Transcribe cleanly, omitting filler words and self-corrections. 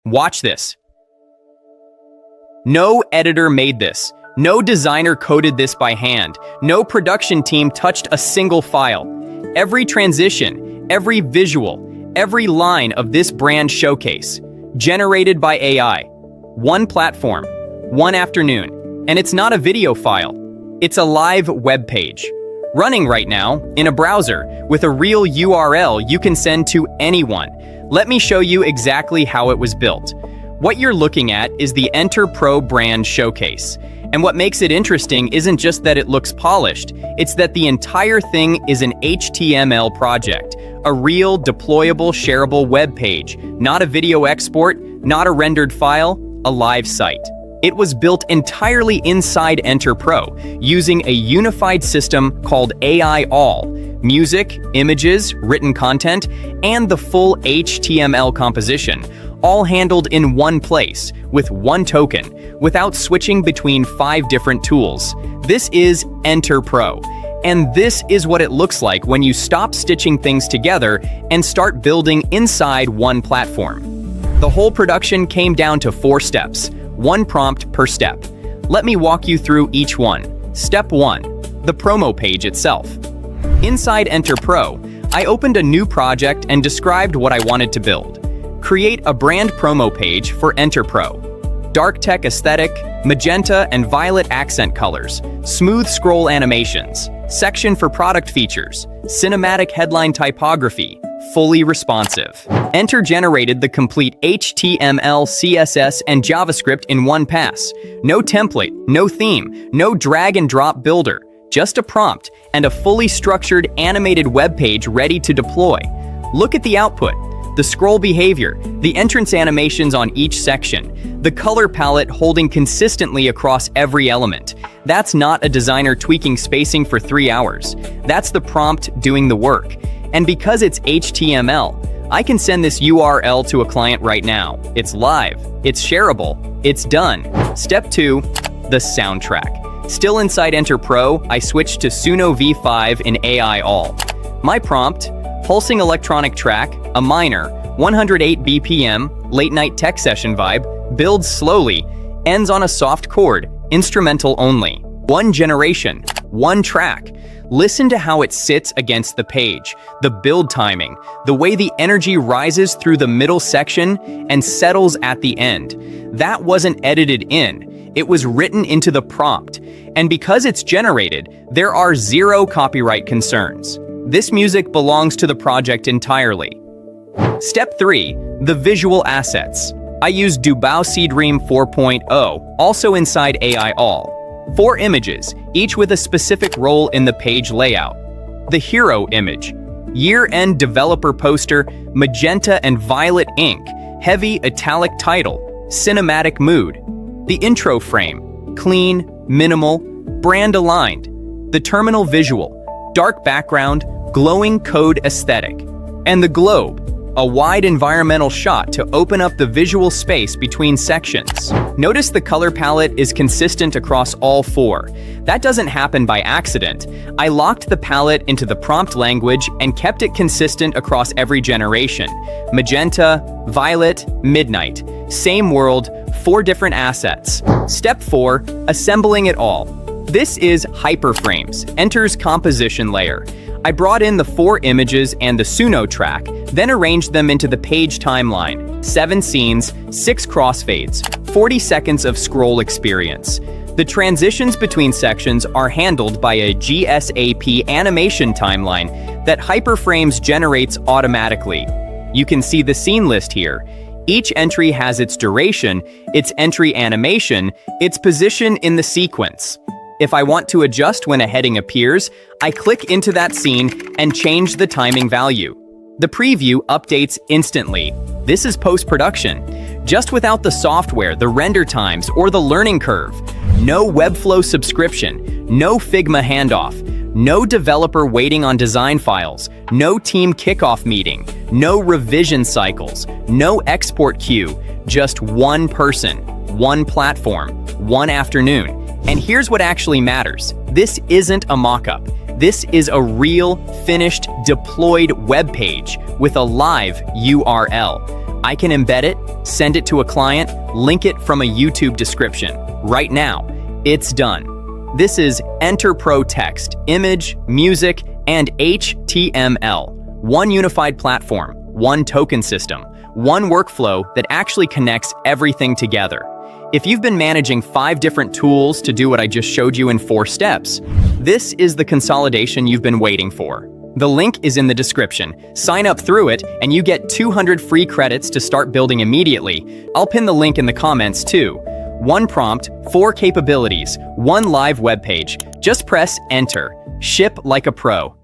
Watch this. No editor made this. No designer coded this by hand. No production team touched a single file. Every transition, every visual, every line of this brand showcase, generated by AI. One platform, one afternoon. And it's not a video file. It's a live web page. Running right now in a browser with a real URL you can send to anyone. Let me show you exactly how it was built. What you're looking at is the Enterpro brand showcase. And what makes it interesting isn't just that it looks polished, it's that the entire thing is an HTML project, a real deployable, shareable web page, not a video export, not a rendered file, a live site. It was built entirely inside Enterpro, using a unified system called AI All, music, images, written content, and the full HTML composition, all handled in one place, with one token, without switching between 5 different tools. This is Enterpro, and this is what it looks like when you stop stitching things together and start building inside one platform. The whole production came down to 4 steps, 1 prompt per step. Let me walk you through each one. Step 1, the promo page itself. Inside Enterpro, I opened a new project and described what I wanted to build. Create a brand promo page for Enterpro. Dark tech aesthetic, magenta and violet accent colors, smooth scroll animations, section for product features, cinematic headline typography, fully responsive. Enter generated the complete HTML, CSS, and JavaScript in one pass. No template, no theme, no drag and drop builder, just a prompt and a fully structured animated web page ready to deploy. Look at the output. The scroll behavior, the entrance animations on each section, the color palette holding consistently across every element. That's not a designer tweaking spacing for 3 hours. That's the prompt doing the work. And because it's HTML, I can send this URL to a client right now. It's live, it's shareable, it's done. Step 2, the soundtrack. Still inside Enterpro, I switched to Suno V5 in AI All. My prompt, pulsing electronic track, a minor, 108 BPM, late night tech session vibe, builds slowly, ends on a soft chord, instrumental only. 1 generation, 1 track. Listen to how it sits against the page, the build timing, the way the energy rises through the middle section and settles at the end. That wasn't edited in, it was written into the prompt. And because it's generated, there are 0 copyright concerns. This music belongs to the project entirely. Step 3, the visual assets. I used Dubao Dream 4.0, also inside AI All. 4 images, each with a specific role in the page layout. The hero image, year-end developer poster, magenta and violet ink, heavy italic title, cinematic mood. The intro frame, clean, minimal, brand aligned. The terminal visual, dark background, glowing code aesthetic. And the globe, a wide environmental shot to open up the visual space between sections. Notice the color palette is consistent across all 4. That doesn't happen by accident. I locked the palette into the prompt language and kept it consistent across every generation. Magenta, violet, midnight. Same world, 4 different assets. Step 4, assembling it all. This is hyperframes, enters composition layer. I brought in the 4 images and the Suno track, then arranged them into the page timeline. 7 scenes, 6 crossfades, 40 seconds of scroll experience. The transitions between sections are handled by a GSAP animation timeline that Hyperframes generates automatically. You can see the scene list here. Each entry has its duration, its entry animation, its position in the sequence. If I want to adjust when a heading appears, I click into that scene and change the timing value. The preview updates instantly. This is post-production. Just without the software, the render times, or the learning curve. No Webflow subscription, no Figma handoff, no developer waiting on design files, no team kickoff meeting, no revision cycles, no export queue, just one person, one platform, one afternoon. And here's what actually matters. This isn't a mock-up. This is a real, finished, deployed web page with a live URL. I can embed it, send it to a client, link it from a YouTube description. Right now, it's done. This is Enterpro text, image, music, and HTML. One unified platform, one token system, one workflow that actually connects everything together. If you've been managing 5 different tools to do what I just showed you in 4 steps, this is the consolidation you've been waiting for. The link is in the description. Sign up through it, and you get 200 free credits to start building immediately. I'll pin the link in the comments too. 1 prompt, 4 capabilities, 1 live web page. Just press enter. Ship like a pro.